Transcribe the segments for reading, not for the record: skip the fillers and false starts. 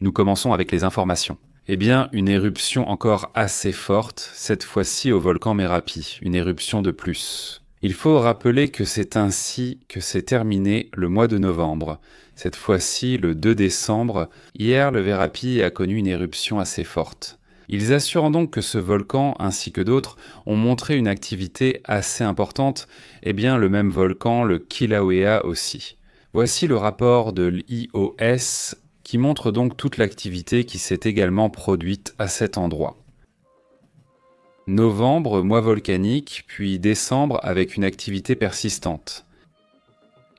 Nous commençons avec les informations. Eh bien, une éruption encore assez forte, cette fois-ci au volcan Merapi, une éruption de plus. Il faut rappeler que c'est ainsi que s'est terminé le mois de novembre. Cette fois-ci, le 2 décembre, hier, le Merapi a connu une éruption assez forte. Ils assurent donc que ce volcan, ainsi que d'autres, ont montré une activité assez importante, eh bien le même volcan, le Kilauea aussi. Voici le rapport de l'IOS qui montre donc toute l'activité qui s'est également produite à cet endroit. Novembre, mois volcanique, puis décembre avec une activité persistante.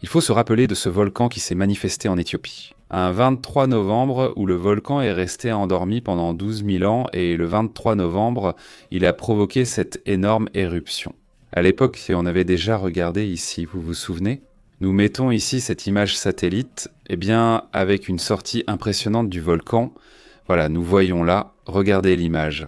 Il faut se rappeler de ce volcan qui s'est manifesté en Éthiopie. Un 23 novembre où le volcan est resté endormi pendant 12 000 ans et le 23 novembre, il a provoqué cette énorme éruption. À l'époque, on avait déjà regardé ici, vous vous souvenez ? Nous mettons ici cette image satellite, eh bien, avec une sortie impressionnante du volcan. Voilà, nous voyons là, regardez l'image.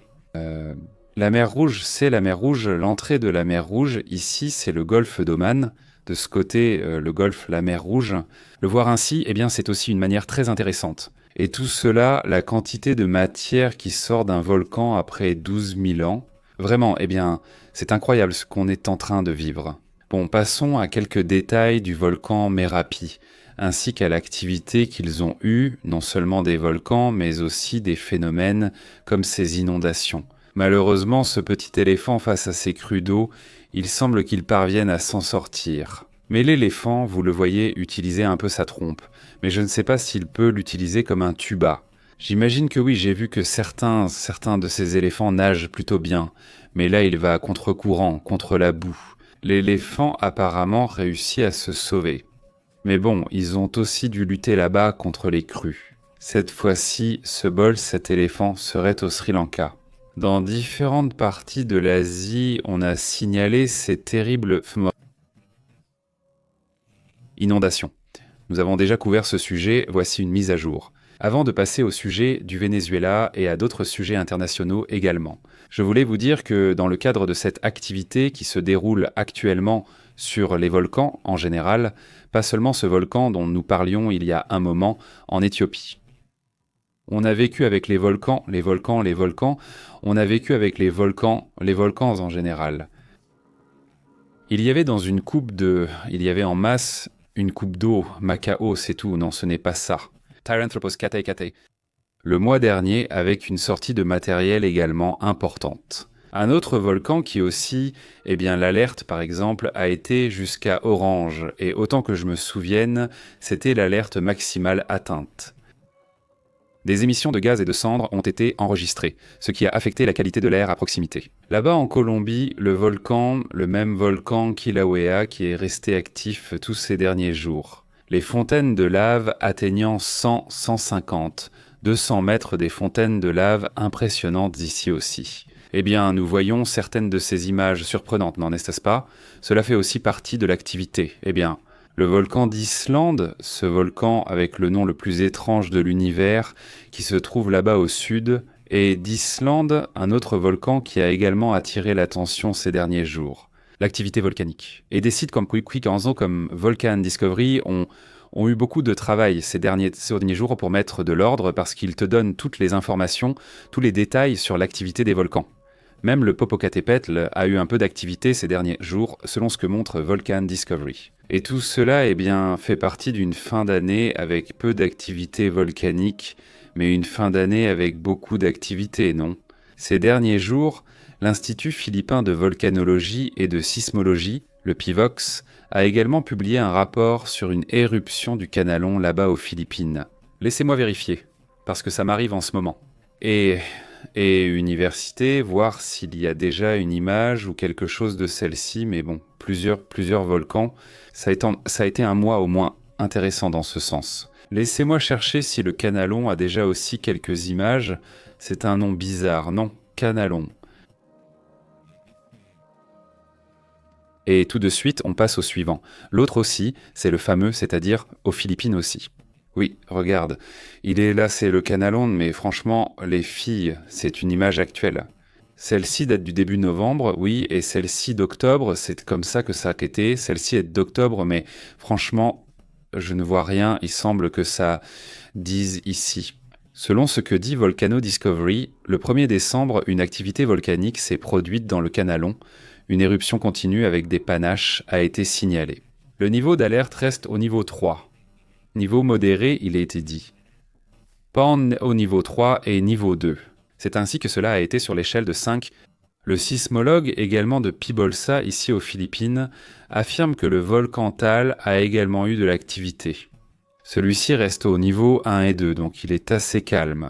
La mer Rouge, c'est la mer Rouge, l'entrée de la mer Rouge, ici, c'est le golfe d'Oman. De ce côté, le golfe, la mer Rouge. Le voir ainsi, eh bien, c'est aussi une manière très intéressante. Et tout cela, la quantité de matière qui sort d'un volcan après 12 000 ans. Vraiment, eh bien, c'est incroyable ce qu'on est en train de vivre. Bon, passons à quelques détails du volcan Merapi, ainsi qu'à l'activité qu'ils ont eue, non seulement des volcans, mais aussi des phénomènes comme ces inondations. Malheureusement, ce petit éléphant face à ces crues d'eau, il semble qu'il parvienne à s'en sortir. Mais l'éléphant, vous le voyez utiliser un peu sa trompe, mais je ne sais pas s'il peut l'utiliser comme un tuba. J'imagine que oui, j'ai vu que certains de ces éléphants nagent plutôt bien, mais là il va à contre-courant, contre la boue. L'éléphant apparemment réussit à se sauver. Mais bon, ils ont aussi dû lutter là-bas contre les crues. Cette fois-ci, cet éléphant, serait au Sri Lanka. Dans différentes parties de l'Asie, on a signalé ces terribles inondations. Nous avons déjà couvert ce sujet, voici une mise à jour. Avant de passer au sujet du Venezuela et à d'autres sujets internationaux également, je voulais vous dire que dans le cadre de cette activité qui se déroule actuellement sur les volcans en général, pas seulement ce volcan dont nous parlions il y a un moment en Éthiopie. On a vécu avec les volcans, on a vécu avec les volcans en général. Il y avait en masse une coupe d'eau, Macao, c'est tout, non, ce n'est pas ça. Tyranthropos kate kate. Le mois dernier, avec une sortie de matériel également importante. Un autre volcan qui aussi, eh bien l'alerte par exemple, a été jusqu'à orange, et autant que je me souvienne, c'était l'alerte maximale atteinte. Des émissions de gaz et de cendres ont été enregistrées, ce qui a affecté la qualité de l'air à proximité. Là-bas en Colombie, le même volcan Kilauea qui est resté actif tous ces derniers jours. Les fontaines de lave atteignant 100, 150, 200 mètres des fontaines de lave impressionnantes ici aussi. Eh bien, nous voyons certaines de ces images surprenantes, n'en est-ce pas ? Cela fait aussi partie de l'activité. Eh bien, le volcan d'Islande, ce volcan avec le nom le plus étrange de l'univers, qui se trouve là-bas au sud, et d'Islande, un autre volcan qui a également attiré l'attention ces derniers jours. L'activité volcanique. Et des sites comme Quick comme Volcan Discovery ont eu beaucoup de travail ces derniers jours pour mettre de l'ordre parce qu'ils te donnent toutes les informations, tous les détails sur l'activité des volcans. Même le Popocatépetl a eu un peu d'activité ces derniers jours, selon ce que montre Volcan Discovery. Et tout cela fait partie d'une fin d'année avec peu d'activité volcanique, mais une fin d'année avec beaucoup d'activité, non ? Ces derniers jours, l'Institut philippin de volcanologie et de sismologie, le PIVOX, a également publié un rapport sur une éruption du Canalon là-bas aux Philippines. Laissez-moi vérifier, parce que ça m'arrive en ce moment. Et université, voir s'il y a déjà une image ou quelque chose de celle-ci, mais bon, plusieurs volcans. Ça a été un mois au moins intéressant dans ce sens. Laissez-moi chercher si le Canalon a déjà aussi quelques images. C'est un nom bizarre, non ? Canalon. Et tout de suite, on passe au suivant. L'autre aussi, c'est le fameux, c'est-à-dire aux Philippines aussi. Oui, regarde, il est là, c'est le Canalon, mais franchement, les filles, c'est une image actuelle. Celle-ci date du début novembre, oui, et celle-ci d'octobre, c'est comme ça que ça a été. Celle-ci est d'octobre, mais franchement, je ne vois rien, il semble que ça dise ici. Selon ce que dit Volcano Discovery, le 1er décembre, une activité volcanique s'est produite dans le Canalon. Une éruption continue avec des panaches a été signalée. Le niveau d'alerte reste au niveau 3. Niveau modéré, il a été dit. Pas au niveau 3 et niveau 2. C'est ainsi que cela a été sur l'échelle de 5. Le sismologue, également de Pibolsa, ici aux Philippines, affirme que le volcan Taal a également eu de l'activité. Celui-ci reste au niveau 1 et 2, donc il est assez calme.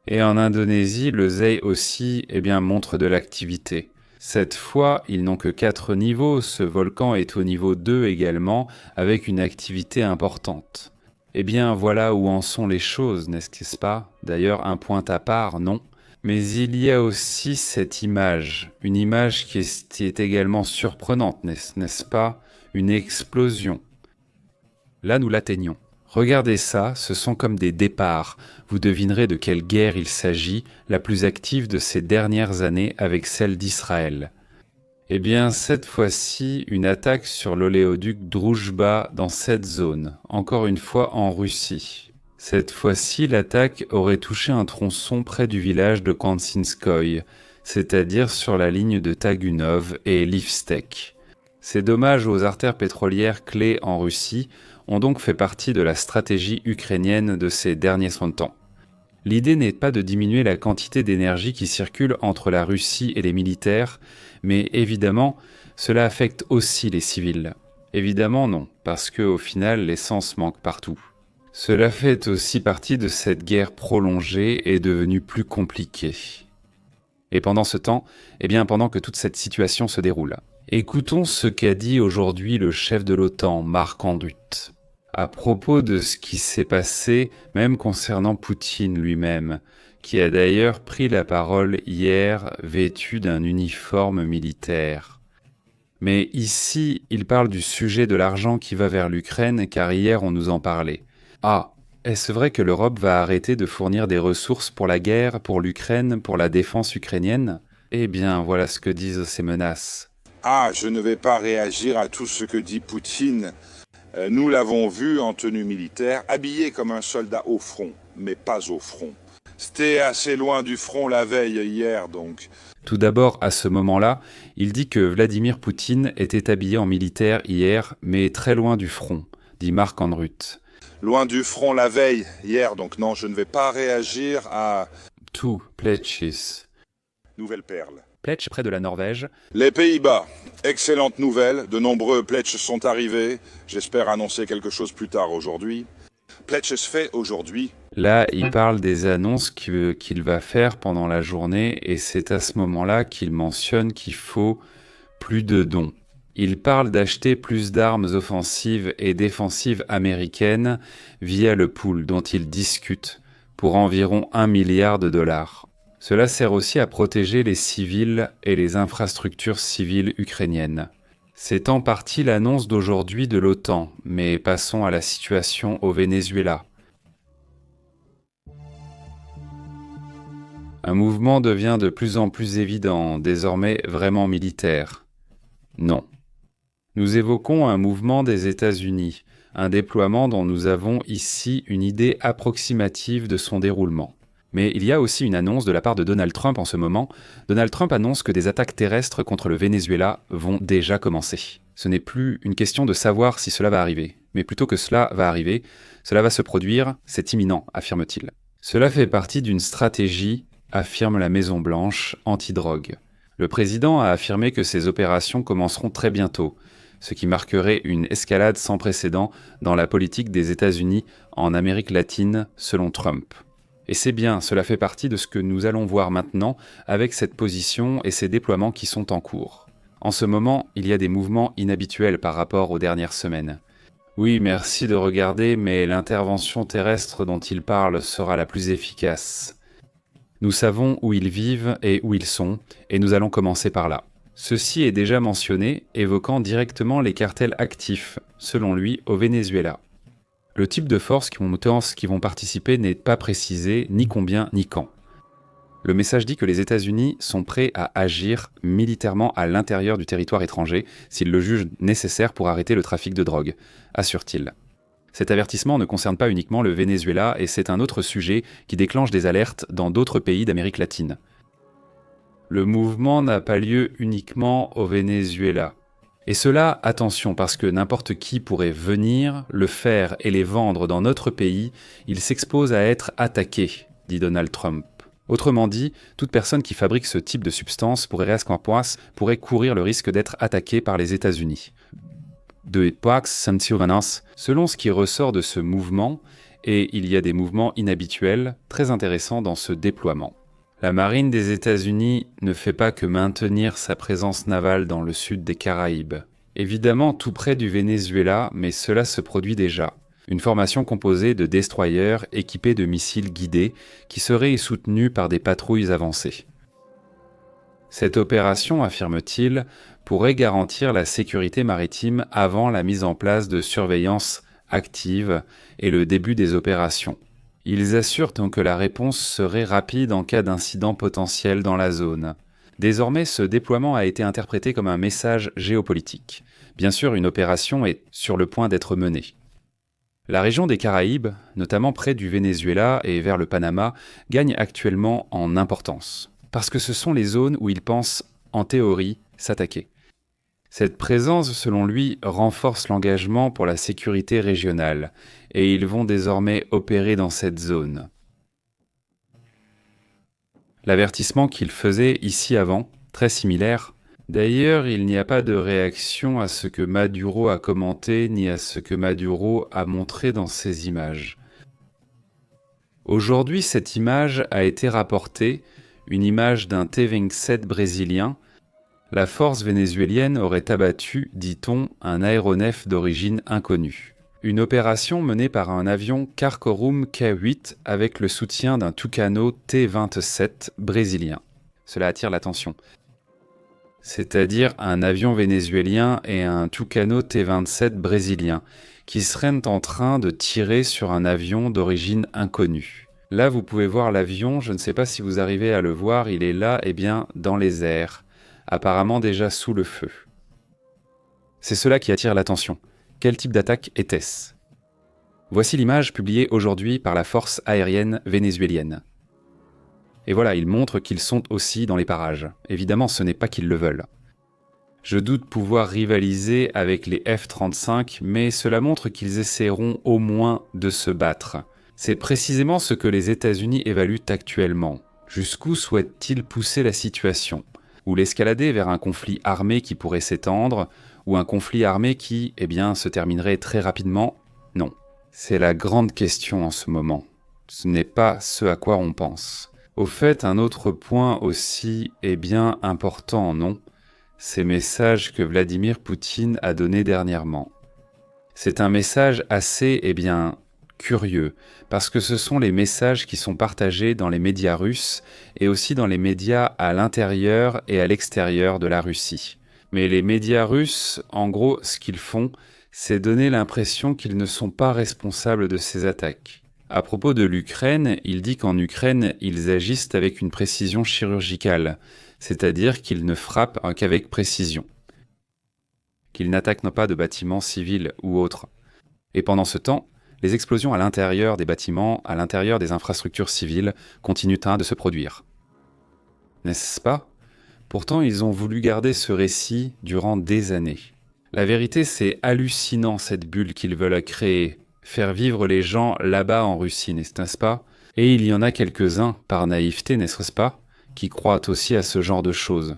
Et en Indonésie, le Zei aussi montre de l'activité. Cette fois, ils n'ont que 4 niveaux, ce volcan est au niveau 2 également, avec une activité importante. Voilà où en sont les choses, n'est-ce pas? D'ailleurs, un point à part, non? Mais il y a aussi cette image, une image qui est également surprenante, n'est-ce pas? Une explosion. Là, nous l'atteignons. Regardez ça, ce sont comme des départs. Vous devinerez de quelle guerre il s'agit, la plus active de ces dernières années avec celle d'Israël. Cette fois-ci, une attaque sur l'oléoduc Droujba dans cette zone, encore une fois en Russie. Cette fois-ci, l'attaque aurait touché un tronçon près du village de Kantsinskoye, c'est-à-dire sur la ligne de Tagunov et Livstek. Ces dommages aux artères pétrolières clés en Russie ont donc fait partie de la stratégie ukrainienne de ces derniers temps. L'idée n'est pas de diminuer la quantité d'énergie qui circule entre la Russie et les militaires, mais évidemment, cela affecte aussi les civils. Évidemment non, parce qu'au final, l'essence manque partout. Cela fait aussi partie de cette guerre prolongée et devenue plus compliquée. Et pendant ce temps, pendant que toute cette situation se déroule, écoutons ce qu'a dit aujourd'hui le chef de l'OTAN, Marc Rutte, à propos de ce qui s'est passé, même concernant Poutine lui-même, qui a d'ailleurs pris la parole hier vêtu d'un uniforme militaire. Mais ici, il parle du sujet de l'argent qui va vers l'Ukraine, car hier on nous en parlait. Ah, est-ce vrai que l'Europe va arrêter de fournir des ressources pour la guerre, pour l'Ukraine, pour la défense ukrainienne? Voilà ce que disent ces menaces. Ah, je ne vais pas réagir à tout ce que dit Poutine. Nous l'avons vu en tenue militaire, habillé comme un soldat au front, mais pas au front. C'était assez loin du front la veille hier, donc. Tout d'abord, à ce moment-là, il dit que Vladimir Poutine était habillé en militaire hier, mais très loin du front, dit Marc Rutte. Loin du front la veille hier, donc non, je ne vais pas réagir à... Tout, Pletchis. Nouvelle perle. Pletch, près de la Norvège. Les Pays-Bas. Excellente nouvelle. De nombreux Pletch sont arrivés. J'espère annoncer quelque chose plus tard aujourd'hui. Pletch se fait aujourd'hui. Là, il parle des annonces qu'il va faire pendant la journée et c'est à ce moment-là qu'il mentionne qu'il faut plus de dons. Il parle d'acheter plus d'armes offensives et défensives américaines via le pool dont il discute pour environ 1 milliard de dollars. Cela sert aussi à protéger les civils et les infrastructures civiles ukrainiennes. C'est en partie l'annonce d'aujourd'hui de l'OTAN, mais passons à la situation au Venezuela. Un mouvement devient de plus en plus évident, désormais vraiment militaire. Non. Nous évoquons un mouvement des États-Unis, un déploiement dont nous avons ici une idée approximative de son déroulement. Mais il y a aussi une annonce de la part de Donald Trump en ce moment. Donald Trump annonce que des attaques terrestres contre le Venezuela vont déjà commencer. Ce n'est plus une question de savoir si cela va arriver, mais plutôt que cela va arriver, cela va se produire, c'est imminent, affirme-t-il. Cela fait partie d'une stratégie, affirme la Maison-Blanche, anti-drogue. Le président a affirmé que ces opérations commenceront très bientôt, ce qui marquerait une escalade sans précédent dans la politique des États-Unis en Amérique latine, selon Trump. Et c'est bien, cela fait partie de ce que nous allons voir maintenant avec cette position et ces déploiements qui sont en cours. En ce moment, il y a des mouvements inhabituels par rapport aux dernières semaines. Oui, merci de regarder, mais l'intervention terrestre dont il parle sera la plus efficace. Nous savons où ils vivent et où ils sont, et nous allons commencer par là. Ceci est déjà mentionné, évoquant directement les cartels actifs, selon lui, au Venezuela. Le type de forces qui vont participer n'est pas précisé, ni combien, ni quand. Le message dit que les États-Unis sont prêts à agir militairement à l'intérieur du territoire étranger s'ils le jugent nécessaire pour arrêter le trafic de drogue, assure-t-il. Cet avertissement ne concerne pas uniquement le Venezuela et c'est un autre sujet qui déclenche des alertes dans d'autres pays d'Amérique latine. Le mouvement n'a pas lieu uniquement au Venezuela. Et cela, attention, parce que n'importe qui pourrait venir, le faire et les vendre dans notre pays, il s'expose à être attaqué, dit Donald Trump. Autrement dit, toute personne qui fabrique ce type de substance pourrait courir le risque d'être attaquée par les États-Unis. De Pax Sancionanas, selon ce qui ressort de ce mouvement, et il y a des mouvements inhabituels, très intéressants dans ce déploiement. La marine des États-Unis ne fait pas que maintenir sa présence navale dans le sud des Caraïbes. Évidemment tout près du Venezuela, mais cela se produit déjà. Une formation composée de destroyers équipés de missiles guidés qui seraient soutenus par des patrouilles avancées. Cette opération, affirme-t-il, pourrait garantir la sécurité maritime avant la mise en place de surveillance active et le début des opérations. Ils assurent donc que la réponse serait rapide en cas d'incident potentiel dans la zone. Désormais, ce déploiement a été interprété comme un message géopolitique. Bien sûr, une opération est sur le point d'être menée. La région des Caraïbes, notamment près du Venezuela et vers le Panama, gagne actuellement en importance, parce que ce sont les zones où ils pensent, en théorie, s'attaquer. Cette présence, selon lui, renforce l'engagement pour la sécurité régionale, et ils vont désormais opérer dans cette zone. L'avertissement qu'il faisait ici avant, très similaire. D'ailleurs, il n'y a pas de réaction à ce que Maduro a commenté, ni à ce que Maduro a montré dans ses images. Aujourd'hui, cette image a été rapportée, une image d'un T-27 brésilien. La force vénézuélienne aurait abattu, dit-on, un aéronef d'origine inconnue. Une opération menée par un avion Karakorum K-8 avec le soutien d'un Tucano T-27 brésilien. Cela attire l'attention. C'est-à-dire un avion vénézuélien et un Tucano T-27 brésilien, qui seraient en train de tirer sur un avion d'origine inconnue. Là, vous pouvez voir l'avion, je ne sais pas si vous arrivez à le voir, il est là, dans les airs, apparemment déjà sous le feu. C'est cela qui attire l'attention. Quel type d'attaque était-ce ? Voici l'image publiée aujourd'hui par la force aérienne vénézuélienne. Et voilà, ils montrent qu'ils sont aussi dans les parages. Évidemment, ce n'est pas qu'ils le veulent. Je doute pouvoir rivaliser avec les F-35, mais cela montre qu'ils essaieront au moins de se battre. C'est précisément ce que les États-Unis évaluent actuellement. Jusqu'où souhaitent-ils pousser la situation ? Ou l'escalader vers un conflit armé qui pourrait s'étendre, ou un conflit armé qui, se terminerait très rapidement ? Non. C'est la grande question en ce moment. Ce n'est pas ce à quoi on pense. Au fait, un autre point aussi important, non ? Ces messages que Vladimir Poutine a donnés dernièrement. C'est un message assez, curieux, parce que ce sont les messages qui sont partagés dans les médias russes et aussi dans les médias à l'intérieur et à l'extérieur de la Russie. Mais les médias russes, en gros, ce qu'ils font, c'est donner l'impression qu'ils ne sont pas responsables de ces attaques. À propos de l'Ukraine, il dit qu'en Ukraine, ils agissent avec une précision chirurgicale, c'est-à-dire qu'ils ne frappent qu'avec précision. Qu'ils n'attaquent pas de bâtiments civils ou autres. Et pendant ce temps, les explosions à l'intérieur des bâtiments, à l'intérieur des infrastructures civiles, continuent de se produire. N'est-ce pas ? Pourtant, ils ont voulu garder ce récit durant des années. La vérité, c'est hallucinant cette bulle qu'ils veulent créer, faire vivre les gens là-bas en Russie, n'est-ce pas ? Et il y en a quelques-uns, par naïveté, n'est-ce pas, qui croient aussi à ce genre de choses.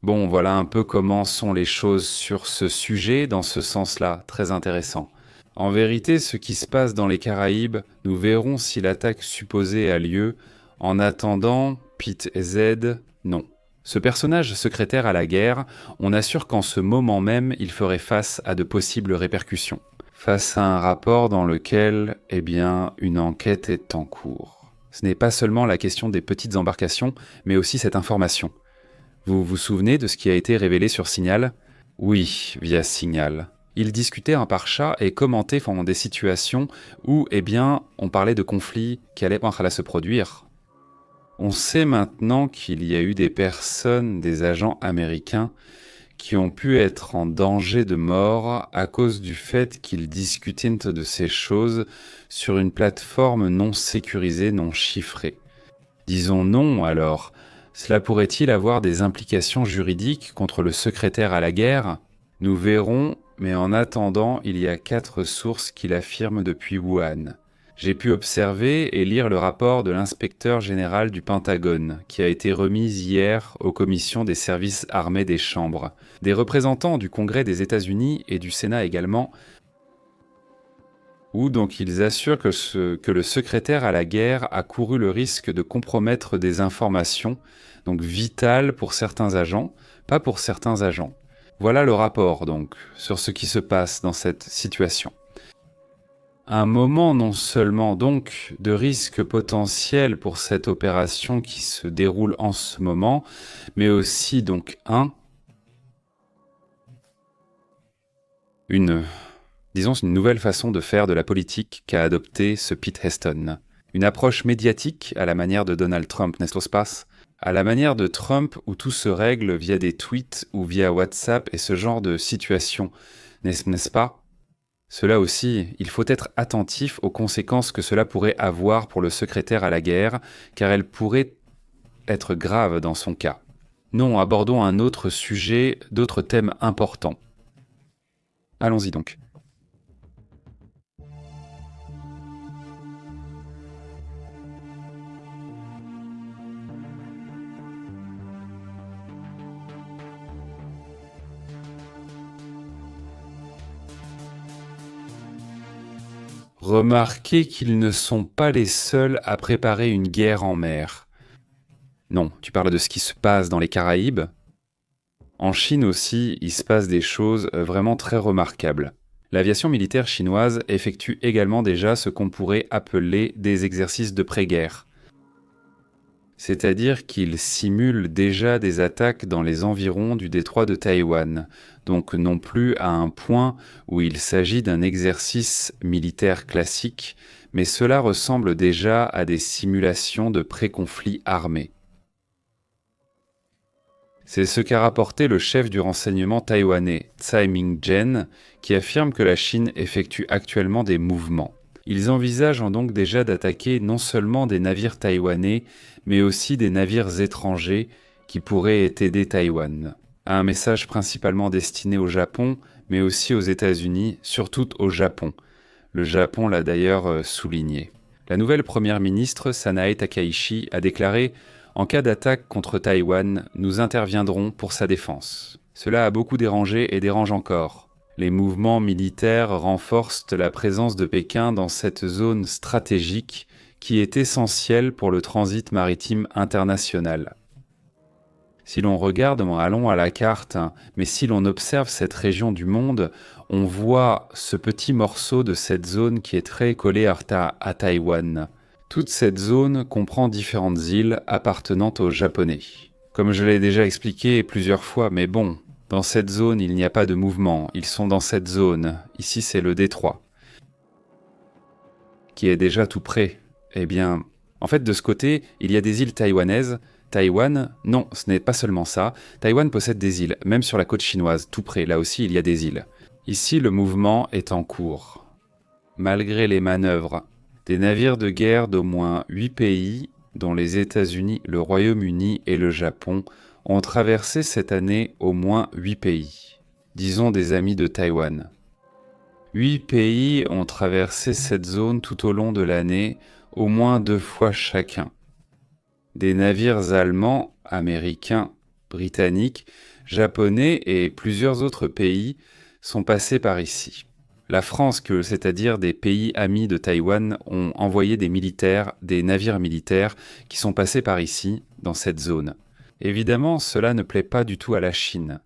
Bon, voilà un peu comment sont les choses sur ce sujet, dans ce sens-là, très intéressant. En vérité, ce qui se passe dans les Caraïbes, nous verrons si l'attaque supposée a lieu. En attendant, Pete et Z, non. Ce personnage secrétaire à la guerre, on assure qu'en ce moment même, il ferait face à de possibles répercussions. Face à un rapport dans lequel, une enquête est en cours. Ce n'est pas seulement la question des petites embarcations, mais aussi cette information. Vous vous souvenez de ce qui a été révélé sur Signal ? Oui, via Signal. Il discutait un par chat et commentait pendant des situations où, on parlait de conflits qui allaient se produire. On sait maintenant qu'il y a eu des personnes, des agents américains, qui ont pu être en danger de mort à cause du fait qu'ils discutaient de ces choses sur une plateforme non sécurisée, non chiffrée. Disons non alors. Cela pourrait-il avoir des implications juridiques contre le secrétaire à la guerre? Nous verrons, mais en attendant, il y a 4 sources qui l'affirment depuis Wuhan. J'ai pu observer et lire le rapport de l'inspecteur général du Pentagone, qui a été remis hier aux commissions des services armés des chambres. Des représentants du Congrès des États-Unis et du Sénat également, où donc ils assurent que le secrétaire à la guerre a couru le risque de compromettre des informations, donc vitales pour certains agents, pas pour certains agents. Voilà le rapport donc sur ce qui se passe dans cette situation. Un moment non seulement donc de risque potentiel pour cette opération qui se déroule en ce moment, mais aussi donc une nouvelle façon de faire de la politique qu'a adopté ce Pete Heston. Une approche médiatique à la manière de Donald Trump, n'est-ce pas? À la manière de Trump où tout se règle via des tweets ou via WhatsApp et ce genre de situation, n'est-ce pas? Cela aussi, il faut être attentif aux conséquences que cela pourrait avoir pour le secrétaire à la guerre, car elles pourraient être graves dans son cas. Non, abordons un autre sujet, d'autres thèmes importants. Allons-y donc. Remarquez qu'ils ne sont pas les seuls à préparer une guerre en mer. Non, tu parles de ce qui se passe dans les Caraïbes. En Chine aussi, il se passe des choses vraiment très remarquables. L'aviation militaire chinoise effectue également déjà ce qu'on pourrait appeler des exercices de pré-guerre. C'est-à-dire qu'ils simulent déjà des attaques dans les environs du détroit de Taïwan, donc non plus à un point où il s'agit d'un exercice militaire classique, mais cela ressemble déjà à des simulations de pré-conflit armé. C'est ce qu'a rapporté le chef du renseignement taïwanais, Tsai Ming-jen, qui affirme que la Chine effectue actuellement des mouvements. Ils envisagent donc déjà d'attaquer non seulement des navires taïwanais, mais aussi des navires étrangers qui pourraient aider Taïwan. Un message principalement destiné au Japon, mais aussi aux États-Unis, surtout au Japon. Le Japon l'a d'ailleurs souligné. La nouvelle première ministre, Sanae Takaichi, a déclaré « En cas d'attaque contre Taïwan, nous interviendrons pour sa défense ». Cela a beaucoup dérangé et dérange encore. Les mouvements militaires renforcent la présence de Pékin dans cette zone stratégique qui est essentielle pour le transit maritime international. Si l'on regarde, allons à la carte, mais si l'on observe cette région du monde, on voit ce petit morceau de cette zone qui est très collé à Taïwan. Toute cette zone comprend différentes îles appartenant aux Japonais. Comme je l'ai déjà expliqué plusieurs fois, mais bon, dans cette zone, il n'y a pas de mouvement. Ils sont dans cette zone. Ici, c'est le détroit, qui est déjà tout près. Eh bien, en fait, de ce côté, il y a des îles taïwanaises. Taïwan, non, ce n'est pas seulement ça. Taïwan possède des îles, même sur la côte chinoise, tout près. Là aussi, il y a des îles. Ici, le mouvement est en cours. Malgré les manœuvres, des navires de guerre d'au moins 8 pays, dont les États-Unis, le Royaume-Uni et le Japon, ont traversé cette année au moins 8 pays, disons des amis de Taïwan. 8 pays ont traversé cette zone tout au long de l'année, au moins 2 fois chacun. Des navires allemands, américains, britanniques, japonais et plusieurs autres pays sont passés par ici. La France, c'est-à-dire des pays amis de Taïwan, ont envoyé des navires militaires qui sont passés par ici, dans cette zone. Évidemment, cela ne plaît pas du tout à la Chine.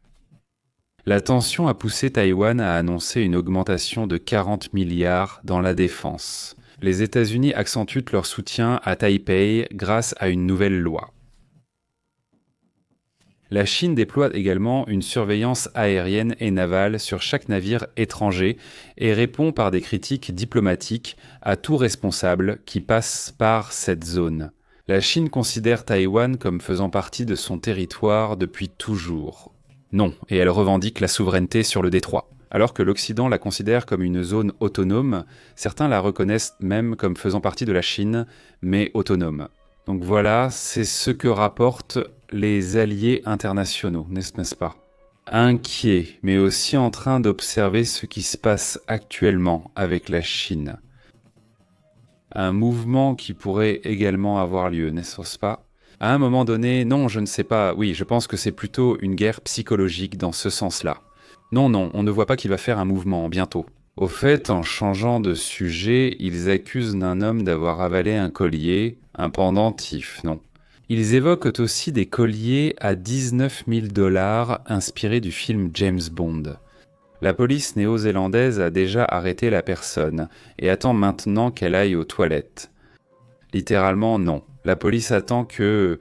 La tension a poussé Taïwan à annoncer une augmentation de 40 milliards dans la défense. Les États-Unis accentuent leur soutien à Taipei grâce à une nouvelle loi. La Chine déploie également une surveillance aérienne et navale sur chaque navire étranger et répond par des critiques diplomatiques à tout responsable qui passe par cette zone. La Chine considère Taïwan comme faisant partie de son territoire depuis toujours. Non, et elle revendique la souveraineté sur le détroit. Alors que l'Occident la considère comme une zone autonome, certains la reconnaissent même comme faisant partie de la Chine, mais autonome. Donc voilà, c'est ce que rapportent les alliés internationaux, n'est-ce pas? Inquiets, mais aussi en train d'observer ce qui se passe actuellement avec la Chine. Un mouvement qui pourrait également avoir lieu, n'est-ce pas? À un moment donné, non, je ne sais pas, oui, je pense que c'est plutôt une guerre psychologique dans ce sens-là. Non, non, on ne voit pas qu'il va faire un mouvement bientôt. Au fait, en changeant de sujet, ils accusent d'un homme d'avoir avalé un collier, un pendentif, non. Ils évoquent aussi des colliers à 19 000 $ inspirés du film James Bond. La police néo-zélandaise a déjà arrêté la personne et attend maintenant qu'elle aille aux toilettes. Littéralement, non. La police attend que,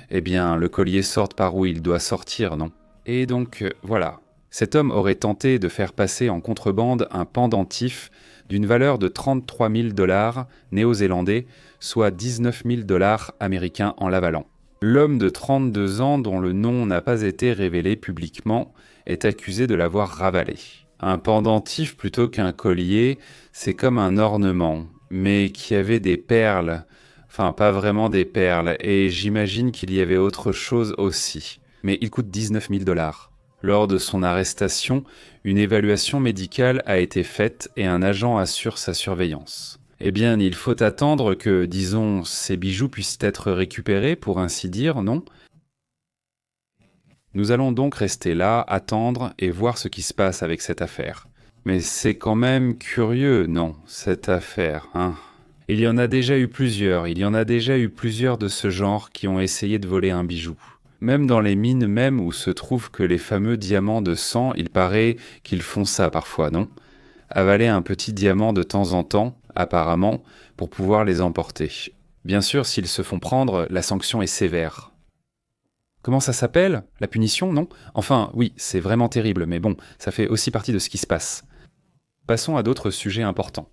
le collier sorte par où il doit sortir, non. Et donc, voilà. Cet homme aurait tenté de faire passer en contrebande un pendentif d'une valeur de 33 000 $ néo-zélandais, soit 19 000 $ américains en l'avalant. L'homme de 32 ans, dont le nom n'a pas été révélé publiquement, est accusé de l'avoir ravalé. Un pendentif plutôt qu'un collier, c'est comme un ornement, mais qui avait des perles, enfin pas vraiment des perles, et j'imagine qu'il y avait autre chose aussi. Mais il coûte 19 000 $. Lors de son arrestation, une évaluation médicale a été faite et un agent assure sa surveillance. Eh bien, il faut attendre que, disons, ces bijoux puissent être récupérés, pour ainsi dire, non ? Nous allons donc rester là, attendre et voir ce qui se passe avec cette affaire. Mais c'est quand même curieux, non, cette affaire, hein ? Il y en a déjà eu plusieurs de ce genre qui ont essayé de voler un bijou. Même dans les mines même où se trouvent que les fameux diamants de sang, il paraît qu'ils font ça parfois, non ? Avaler un petit diamant de temps en temps, apparemment, pour pouvoir les emporter. Bien sûr, s'ils se font prendre, la sanction est sévère. Comment ça s'appelle? La punition, non? Enfin, oui, c'est vraiment terrible, mais bon, ça fait aussi partie de ce qui se passe. Passons à d'autres sujets importants.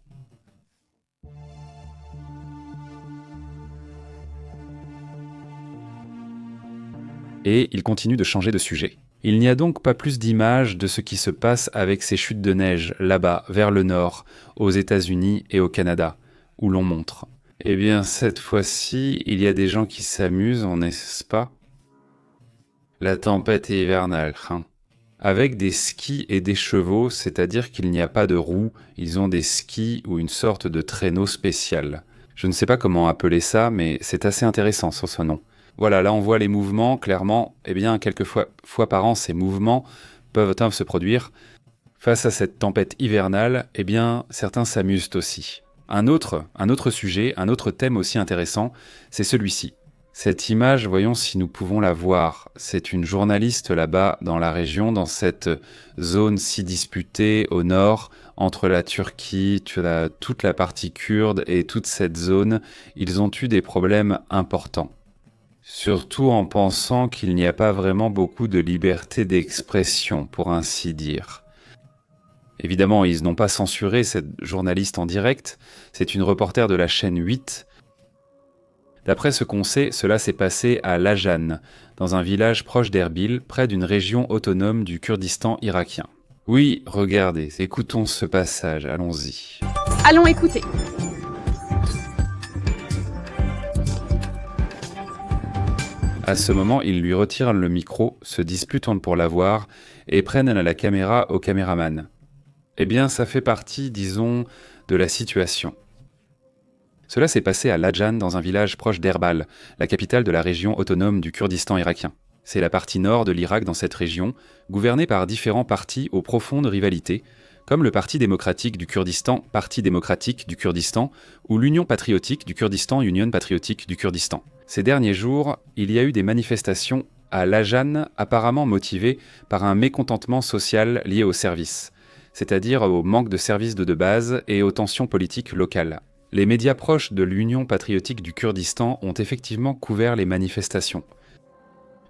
Et il continue de changer de sujet. Il n'y a donc pas plus d'images de ce qui se passe avec ces chutes de neige, là-bas, vers le nord, aux États-Unis et au Canada, où l'on montre. Eh bien, cette fois-ci, il y a des gens qui s'amusent, n'est-ce pas? La tempête hivernale, hein. Avec des skis et des chevaux, c'est-à-dire qu'il n'y a pas de roues, ils ont des skis ou une sorte de traîneau spécial. Je ne sais pas comment appeler ça, mais c'est assez intéressant sur ce nom. Voilà, là on voit les mouvements, clairement, quelques fois par an, ces mouvements peuvent se produire. Face à cette tempête hivernale, certains s'amusent aussi. Un autre sujet, un autre thème aussi intéressant, c'est celui-ci. Cette image, voyons si nous pouvons la voir. C'est une journaliste là-bas dans la région, dans cette zone si disputée au nord, entre la Turquie, toute la partie kurde et toute cette zone. Ils ont eu des problèmes importants. Surtout en pensant qu'il n'y a pas vraiment beaucoup de liberté d'expression, pour ainsi dire. Évidemment, ils n'ont pas censuré cette journaliste en direct, c'est une reporter de la chaîne 8. D'après ce qu'on sait, cela s'est passé à Lajan, dans un village proche d'Erbil, près d'une région autonome du Kurdistan irakien. Oui, regardez, écoutons ce passage, allons-y. Allons écouter. À ce moment, ils lui retirent le micro, se disputent pour l'avoir et prennent la caméra au caméraman. Eh bien, ça fait partie, disons, de la situation. Cela s'est passé à Lajan, dans un village proche d'Erbal, la capitale de la région autonome du Kurdistan irakien. C'est la partie nord de l'Irak dans cette région, gouvernée par différents partis aux profondes rivalités, comme le Parti démocratique du Kurdistan, Parti démocratique du Kurdistan, ou l'Union patriotique du Kurdistan, Union patriotique du Kurdistan. Ces derniers jours, il y a eu des manifestations à Lajan, apparemment motivées par un mécontentement social lié aux services, c'est-à-dire au manque de services de base et aux tensions politiques locales. Les médias proches de l'Union patriotique du Kurdistan ont effectivement couvert les manifestations.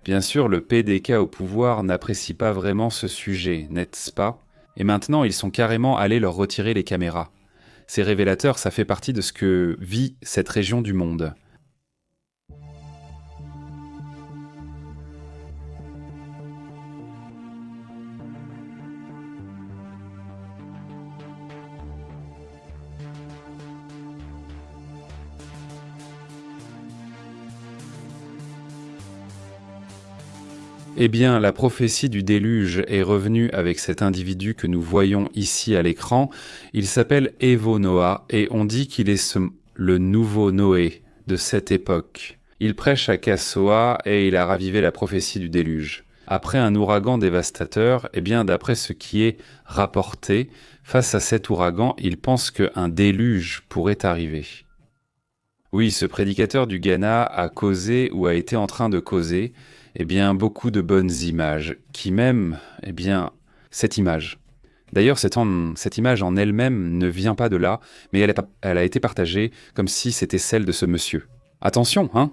Bien sûr, le PDK au pouvoir n'apprécie pas vraiment ce sujet, n'est-ce pas? Et maintenant, ils sont carrément allés leur retirer les caméras. C'est révélateur, ça fait partie de ce que vit cette région du monde. Eh bien, la prophétie du déluge est revenue avec cet individu que nous voyons ici à l'écran. Il s'appelle Evo Noah et on dit qu'il est le nouveau Noé de cette époque. Il prêche à Kassoa et il a ravivé la prophétie du déluge. Après un ouragan dévastateur, eh bien, d'après ce qui est rapporté, face à cet ouragan, il pense qu'un déluge pourrait arriver. Oui, ce prédicateur du Ghana a causé ou a été en train de causer eh bien, beaucoup de bonnes images, qui même, eh bien, cette image. D'ailleurs, cette image en elle-même ne vient pas de là, mais elle a été partagée comme si c'était celle de ce monsieur. Attention, hein,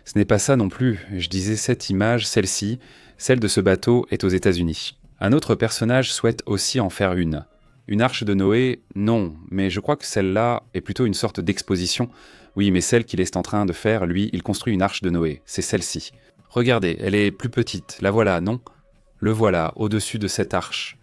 ce n'est pas ça non plus. Je disais cette image, celle-ci, celle de ce bateau est aux États-Unis. Un autre personnage souhaite aussi en faire une. Une arche de Noé, non, mais je crois que celle-là est plutôt une sorte d'exposition. Oui, mais celle qu'il est en train de faire, lui, il construit une arche de Noé, c'est celle-ci. Regardez, elle est plus petite, la voilà, non? Le voilà, au-dessus de cette arche.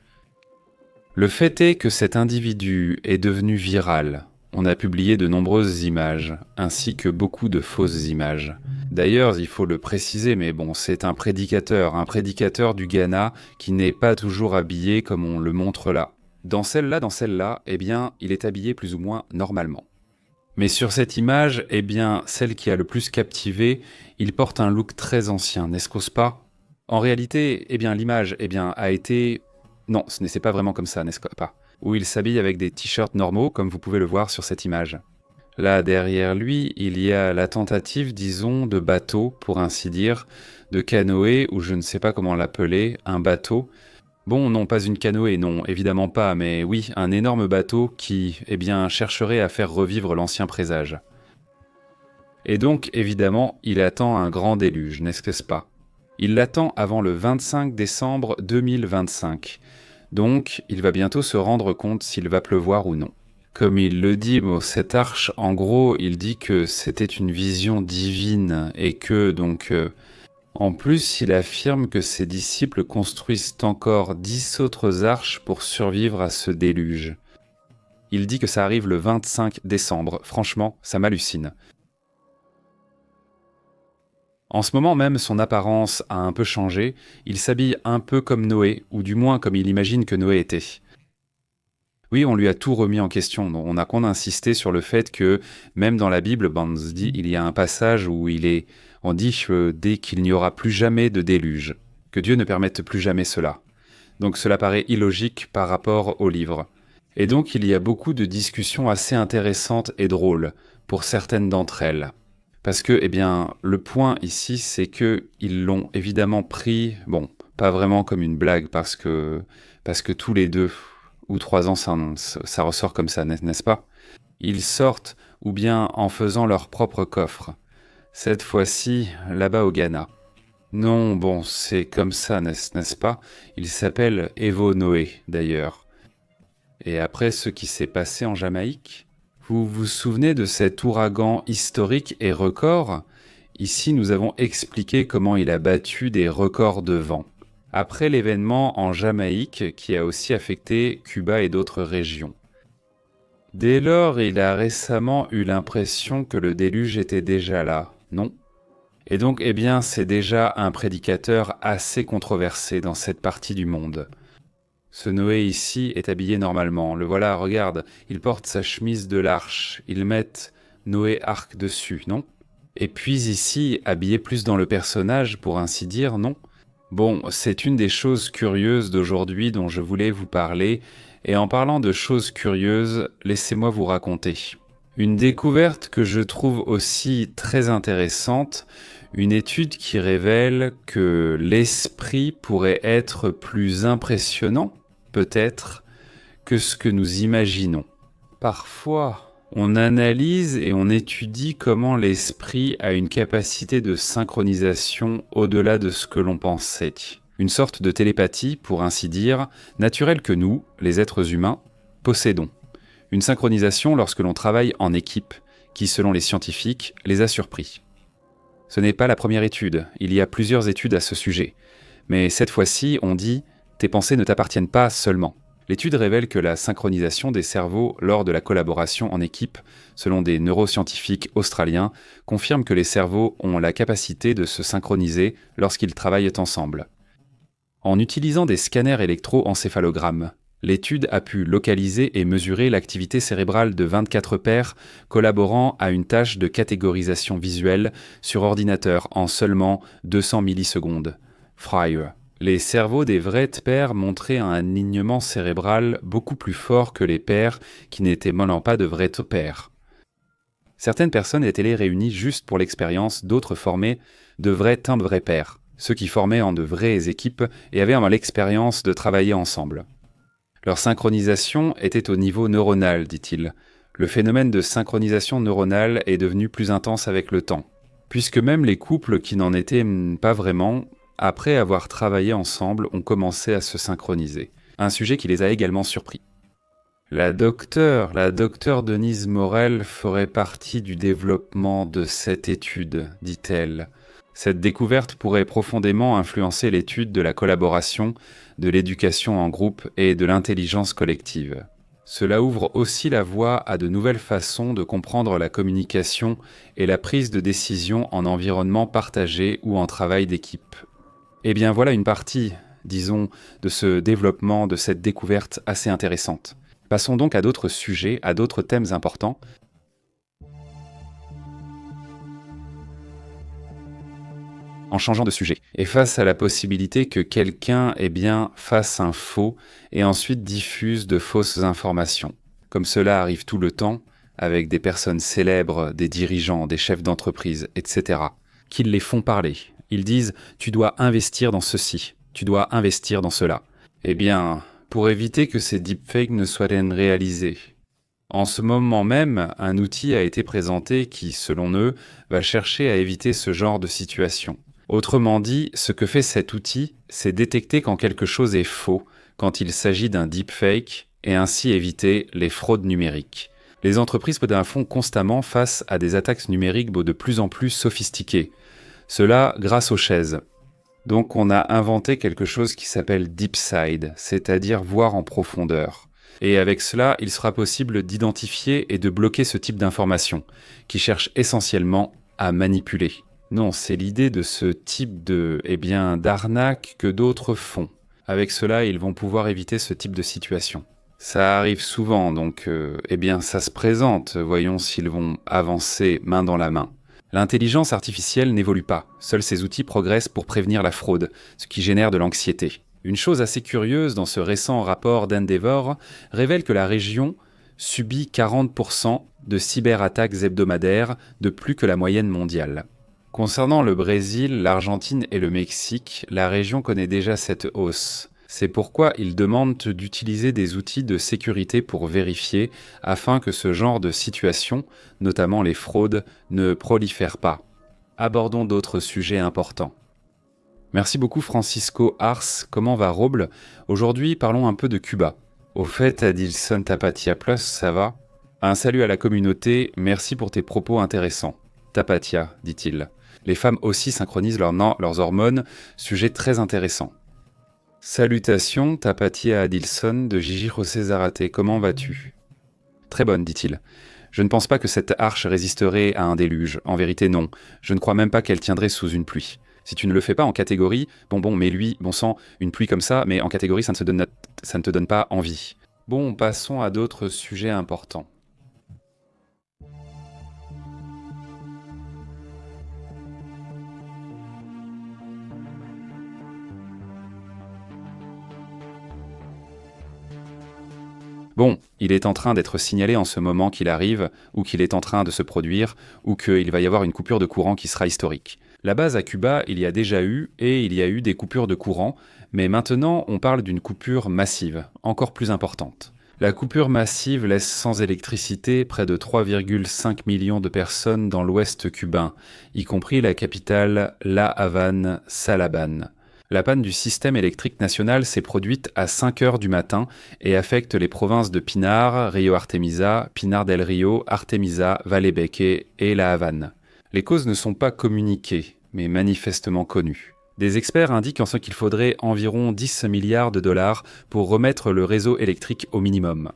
Le fait est que cet individu est devenu viral. On a publié de nombreuses images, ainsi que beaucoup de fausses images. D'ailleurs, il faut le préciser, mais bon, c'est un prédicateur du Ghana qui n'est pas toujours habillé comme on le montre là. Dans celle-là, eh bien, il est habillé plus ou moins normalement. Mais sur cette image, eh bien, celle qui a le plus captivé, il porte un look très ancien, n'est-ce pas? En réalité, eh bien, l'image, eh bien, a été... Non, ce n'est pas vraiment comme ça, n'est-ce pas? Où il s'habille avec des t-shirts normaux, comme vous pouvez le voir sur cette image. Là, derrière lui, il y a la tentative, disons, de bateau, pour ainsi dire, de canoë, ou je ne sais pas comment l'appeler, un bateau. Bon, non, pas une canoë, non, évidemment pas, mais oui, un énorme bateau qui, eh bien, chercherait à faire revivre l'ancien présage. Et donc, évidemment, il attend un grand déluge, n'est-ce pas? Il l'attend avant le 25 décembre 2025. Donc, il va bientôt se rendre compte s'il va pleuvoir ou non. Comme il le dit, cette arche, en gros, il dit que c'était une vision divine et que, donc... En plus, il affirme que ses disciples construisent encore 10 autres arches pour survivre à ce déluge. Il dit que ça arrive le 25 décembre. Franchement, ça m'hallucine. En ce moment même, son apparence a un peu changé. Il s'habille un peu comme Noé, ou du moins comme il imagine que Noé était. Oui, on lui a tout remis en question. On a insisté sur le fait que, même dans la Bible, on se dit, il y a un passage où on dit dès qu'il n'y aura plus jamais de déluge, que Dieu ne permette plus jamais cela. Donc cela paraît illogique par rapport au livre. Et donc il y a beaucoup de discussions assez intéressantes et drôles, pour certaines d'entre elles. Parce que, eh bien, le point ici, c'est que ils l'ont évidemment pris, bon, pas vraiment comme une blague, parce que tous les 2 ou 3 ans, ça ressort comme ça, n'est-ce pas? Ils sortent, ou bien en faisant leur propre coffre. Cette fois-ci, là-bas au Ghana. Non, bon, c'est comme ça, n'est-ce pas? Il s'appelle Evo Noé, d'ailleurs. Et après ce qui s'est passé en Jamaïque, vous vous souvenez de cet ouragan historique et record? Ici, nous avons expliqué comment il a battu des records de vent. Après l'événement en Jamaïque, qui a aussi affecté Cuba et d'autres régions. Dès lors, il a récemment eu l'impression que le déluge était déjà là, non? Et donc, eh bien, c'est déjà un prédicateur assez controversé dans cette partie du monde. Ce Noé ici est habillé normalement. Le voilà, regarde, il porte sa chemise de l'arche. Ils mettent Noé Arc dessus, non? Et puis ici, habillé plus dans le personnage, pour ainsi dire, non? Bon, c'est une des choses curieuses d'aujourd'hui dont je voulais vous parler, et en parlant de choses curieuses, laissez-moi vous raconter. Une découverte que je trouve aussi très intéressante, une étude qui révèle que l'esprit pourrait être plus impressionnant, peut-être, que ce que nous imaginons. Parfois, on analyse et on étudie comment l'esprit a une capacité de synchronisation au-delà de ce que l'on pensait. Une sorte de télépathie, pour ainsi dire, naturelle que nous, les êtres humains, possédons. Une synchronisation lorsque l'on travaille en équipe, qui, selon les scientifiques, les a surpris. Ce n'est pas la première étude, il y a plusieurs études à ce sujet. Mais cette fois-ci, on dit « tes pensées ne t'appartiennent pas seulement ». L'étude révèle que la synchronisation des cerveaux lors de la collaboration en équipe, selon des neuroscientifiques australiens, confirme que les cerveaux ont la capacité de se synchroniser lorsqu'ils travaillent ensemble. En utilisant des scanners électroencéphalogrammes, l'étude a pu localiser et mesurer l'activité cérébrale de 24 pairs collaborant à une tâche de catégorisation visuelle sur ordinateur en seulement 200 millisecondes. Fryer. Les cerveaux des vrais pairs montraient un alignement cérébral beaucoup plus fort que les pairs qui n'étaient maintenant pas de vrais pairs. Certaines personnes étaient les réunies juste pour l'expérience, d'autres formaient de vrais pairs, ceux qui formaient en de vraies équipes et avaient l'expérience de travailler ensemble. Leur synchronisation était au niveau neuronal, dit-il. Le phénomène de synchronisation neuronale est devenu plus intense avec le temps, puisque même les couples qui n'en étaient pas vraiment, après avoir travaillé ensemble, ont commencé à se synchroniser. Un sujet qui les a également surpris. La docteure Denise Morel ferait partie du développement de cette étude, dit-elle. Cette découverte pourrait profondément influencer l'étude de la collaboration, de l'éducation en groupe et de l'intelligence collective. Cela ouvre aussi la voie à de nouvelles façons de comprendre la communication et la prise de décision en environnement partagé ou en travail d'équipe. Eh bien voilà une partie, disons, de ce développement, de cette découverte assez intéressante. Passons donc à d'autres sujets, à d'autres thèmes importants. En changeant de sujet, et face à la possibilité que quelqu'un fasse un faux et ensuite diffuse de fausses informations, comme cela arrive tout le temps avec des personnes célèbres, des dirigeants, des chefs d'entreprise, etc., qui les font parler. Ils disent « tu dois investir dans ceci, tu dois investir dans cela ». Eh bien, pour éviter que ces deepfakes ne soient réalisés, en ce moment même, un outil a été présenté qui, selon eux, va chercher à éviter ce genre de situation. Autrement dit, ce que fait cet outil, c'est détecter quand quelque chose est faux, quand il s'agit d'un deepfake, et ainsi éviter les fraudes numériques. Les entreprises font constamment face à des attaques numériques de plus en plus sophistiquées. Cela grâce aux chaises. Donc on a inventé quelque chose qui s'appelle DeepSide, c'est-à-dire voir en profondeur. Et avec cela, il sera possible d'identifier et de bloquer ce type d'informations, qui cherchent essentiellement à manipuler. Non, c'est l'idée de ce type d'arnaque que d'autres font. Avec cela, ils vont pouvoir éviter ce type de situation. Ça arrive souvent, donc ça se présente. Voyons s'ils vont avancer main dans la main. L'intelligence artificielle n'évolue pas. Seuls ces outils progressent pour prévenir la fraude, ce qui génère de l'anxiété. Une chose assez curieuse dans ce récent rapport d'Endeavor révèle que la région subit 40% de cyberattaques hebdomadaires de plus que la moyenne mondiale. Concernant le Brésil, l'Argentine et le Mexique, la région connaît déjà cette hausse. C'est pourquoi ils demandent d'utiliser des outils de sécurité pour vérifier, afin que ce genre de situation, notamment les fraudes, ne prolifèrent pas. Abordons d'autres sujets importants. Merci beaucoup Francisco Ars. Comment va Roble? Aujourd'hui, parlons un peu de Cuba. Au fait, Adilson Tapatia Plus, ça va? Un salut à la communauté, merci pour tes propos intéressants. Tapatia, dit-il. Les femmes aussi synchronisent leurs hormones, sujet très intéressant. Salutations, Tapatia Adilson de Gigi José Zarate, comment vas-tu? Très bonne, dit-il. Je ne pense pas que cette arche résisterait à un déluge, en vérité non. Je ne crois même pas qu'elle tiendrait sous une pluie. Si tu ne le fais pas en catégorie, mais lui, bon sang, une pluie comme ça, mais en catégorie, ça ne te donne pas envie. Bon, passons à d'autres sujets importants. Bon, il est en train d'être signalé en ce moment qu'il arrive, ou qu'il est en train de se produire, ou qu'il va y avoir une coupure de courant qui sera historique. La base à Cuba, il y a déjà eu, et il y a eu des coupures de courant, mais maintenant on parle d'une coupure massive, encore plus importante. La coupure massive laisse sans électricité près de 3,5 millions de personnes dans l'ouest cubain, y compris la capitale La Havane, Salaban. La panne du système électrique national s'est produite à 5 heures du matin et affecte les provinces de Pinar, Rio Artemisa, Pinar del Rio, Artemisa, Vallebeque et La Havane. Les causes ne sont pas communiquées, mais manifestement connues. Des experts indiquent en ce qu'il faudrait environ 10 milliards de dollars pour remettre le réseau électrique au minimum.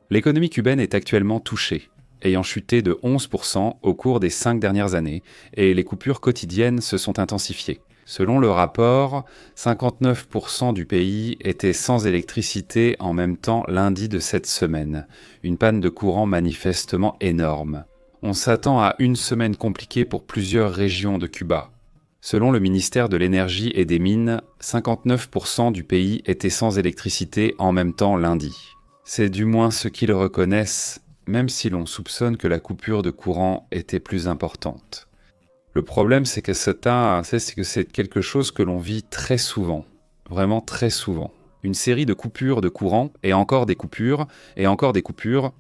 L'économie cubaine est actuellement touchée, ayant chuté de 11% au cours des 5 dernières années, et les coupures quotidiennes se sont intensifiées. Selon le rapport, 59% du pays était sans électricité en même temps lundi de cette semaine, une panne de courant manifestement énorme. On s'attend à une semaine compliquée pour plusieurs régions de Cuba. Selon le ministère de l'Énergie et des Mines, 59% du pays était sans électricité en même temps lundi. C'est du moins ce qu'ils reconnaissent, même si l'on soupçonne que la coupure de courant était plus importante. Le problème, c'est que c'est quelque chose que l'on vit très souvent, vraiment très souvent. Une série de coupures de courant, et encore des coupures,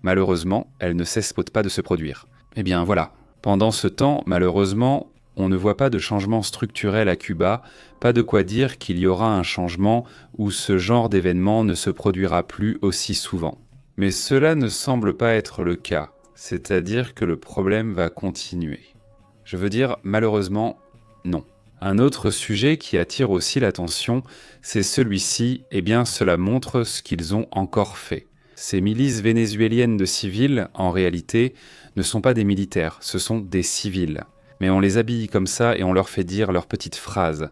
malheureusement, elles ne cessent pas de se produire. Eh bien voilà, pendant ce temps, malheureusement, on ne voit pas de changement structurel à Cuba, pas de quoi dire qu'il y aura un changement où ce genre d'événement ne se produira plus aussi souvent. Mais cela ne semble pas être le cas, c'est-à-dire que le problème va continuer. Je veux dire, malheureusement, non. Un autre sujet qui attire aussi l'attention, c'est celui-ci, eh bien cela montre ce qu'ils ont encore fait. Ces milices vénézuéliennes de civils, en réalité, ne sont pas des militaires, ce sont des civils. Mais on les habille comme ça et on leur fait dire leurs petites phrases.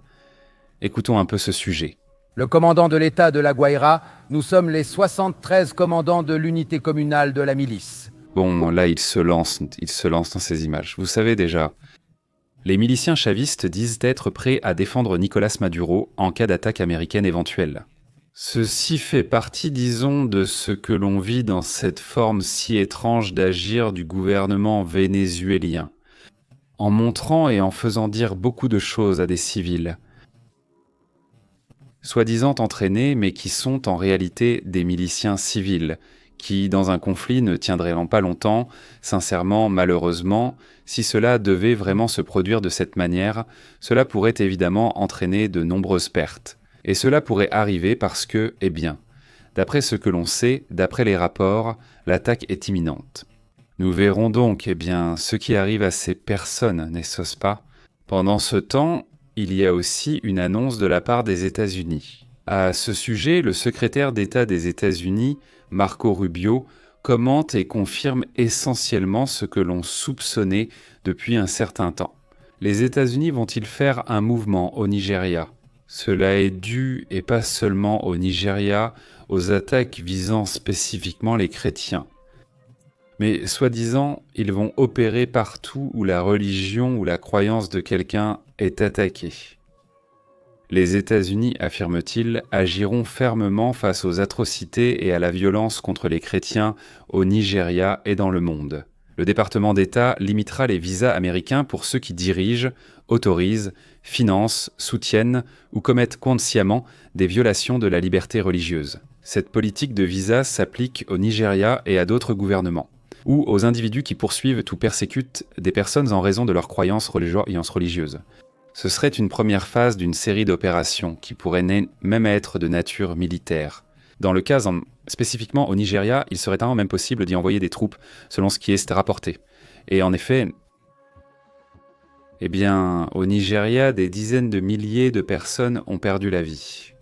Écoutons un peu ce sujet. Le commandant de l'État de la Guaira, nous sommes les 73 commandants de l'unité communale de la milice. Bon, là, il se lance dans ces images. Vous savez déjà, les miliciens chavistes disent être prêts à défendre Nicolás Maduro en cas d'attaque américaine éventuelle. Ceci fait partie, disons, de ce que l'on vit dans cette forme si étrange d'agir du gouvernement vénézuélien, en montrant et en faisant dire beaucoup de choses à des civils, soi-disant entraînés, mais qui sont en réalité des miliciens civils, qui, dans un conflit, ne tiendraient pas longtemps. Sincèrement, malheureusement, si cela devait vraiment se produire de cette manière, cela pourrait évidemment entraîner de nombreuses pertes. Et cela pourrait arriver parce que, eh bien, d'après ce que l'on sait, d'après les rapports, l'attaque est imminente. Nous verrons donc, eh bien, ce qui arrive à ces personnes, n'est-ce pas ? Pendant ce temps, il y a aussi une annonce de la part des États-Unis. À ce sujet, le secrétaire d'État des États-Unis, Marco Rubio, commente et confirme essentiellement ce que l'on soupçonnait depuis un certain temps. Les États-Unis vont-ils faire un mouvement au Nigeria ? Cela est dû, et pas seulement au Nigeria, aux attaques visant spécifiquement les chrétiens. Mais soi-disant, ils vont opérer partout où la religion ou la croyance de quelqu'un est attaquée. Les États-Unis, affirme-t-il, agiront fermement face aux atrocités et à la violence contre les chrétiens au Nigeria et dans le monde. Le département d'État limitera les visas américains pour ceux qui dirigent, autorisent, financent, soutiennent ou commettent consciemment des violations de la liberté religieuse. Cette politique de visa s'applique au Nigeria et à d'autres gouvernements, ou aux individus qui poursuivent ou persécutent des personnes en raison de leurs croyances religieuses. Ce serait une première phase d'une série d'opérations qui pourraient même être de nature militaire. Dans le cas spécifiquement au Nigeria, il serait même possible d'y envoyer des troupes, selon ce qui est rapporté. Et en effet, eh bien, au Nigeria, des dizaines de milliers de personnes ont perdu la vie.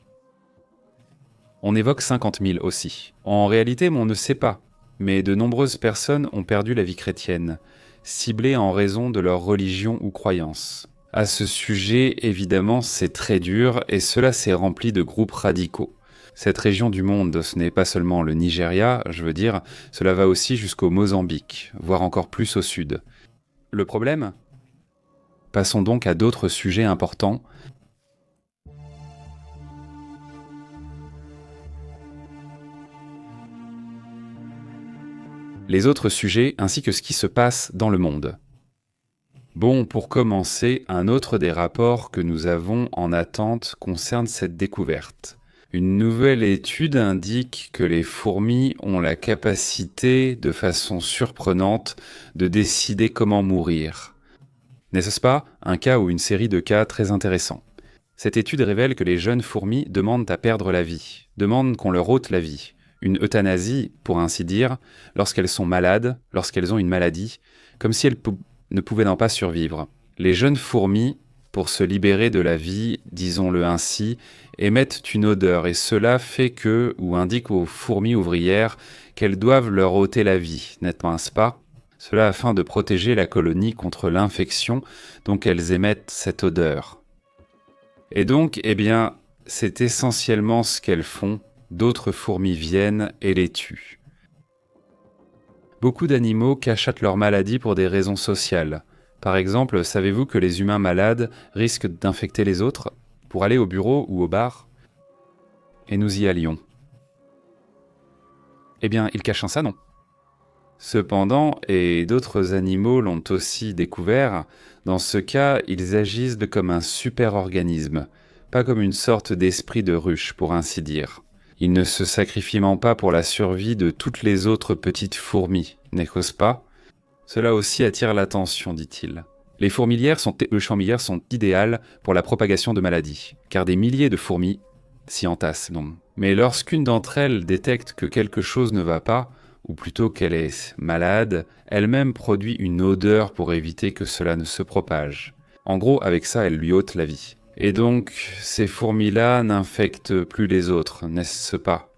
On évoque 50 000 aussi. En réalité, on ne sait pas, mais de nombreuses personnes ont perdu la vie chrétienne, ciblées en raison de leur religion ou croyance. À ce sujet, évidemment, c'est très dur et cela s'est rempli de groupes radicaux. Cette région du monde, ce n'est pas seulement le Nigeria, je veux dire, cela va aussi jusqu'au Mozambique, voire encore plus au sud. Le problème ? Passons donc à d'autres sujets importants. Les autres sujets ainsi que ce qui se passe dans le monde. Bon, pour commencer, un autre des rapports que nous avons en attente concerne cette découverte. Une nouvelle étude indique que les fourmis ont la capacité, de façon surprenante, de décider comment mourir. N'est-ce pas un cas ou une série de cas très intéressants ? Cette étude révèle que les jeunes fourmis demandent à perdre la vie, demandent qu'on leur ôte la vie. Une euthanasie, pour ainsi dire, lorsqu'elles sont malades, lorsqu'elles ont une maladie, comme si elles ne pouvaient pas survivre. Les jeunes fourmis pour se libérer de la vie, disons-le ainsi, émettent une odeur et cela fait que, ou indique aux fourmis ouvrières qu'elles doivent leur ôter la vie, n'est-ce pas ? Cela afin de protéger la colonie contre l'infection, donc elles émettent cette odeur. Et donc, c'est essentiellement ce qu'elles font, d'autres fourmis viennent et les tuent. Beaucoup d'animaux cachottent leur maladie pour des raisons sociales. Par exemple, savez-vous que les humains malades risquent d'infecter les autres pour aller au bureau ou au bar ? Et nous y allions. Ils cachent ça, non ? Cependant, et d'autres animaux l'ont aussi découvert, dans ce cas, ils agissent comme un super-organisme, pas comme une sorte d'esprit de ruche, pour ainsi dire. Ils ne se sacrifient pas pour la survie de toutes les autres petites fourmis, n'est-ce pas ? Cela aussi attire l'attention, dit-il. Les fourmilières sont idéales pour la propagation de maladies, car des milliers de fourmis s'y entassent. Mais lorsqu'une d'entre elles détecte que quelque chose ne va pas, ou plutôt qu'elle est malade, elle-même produit une odeur pour éviter que cela ne se propage. En gros, avec ça, elle lui ôte la vie. Et donc, ces fourmis-là n'infectent plus les autres, n'est-ce pas ?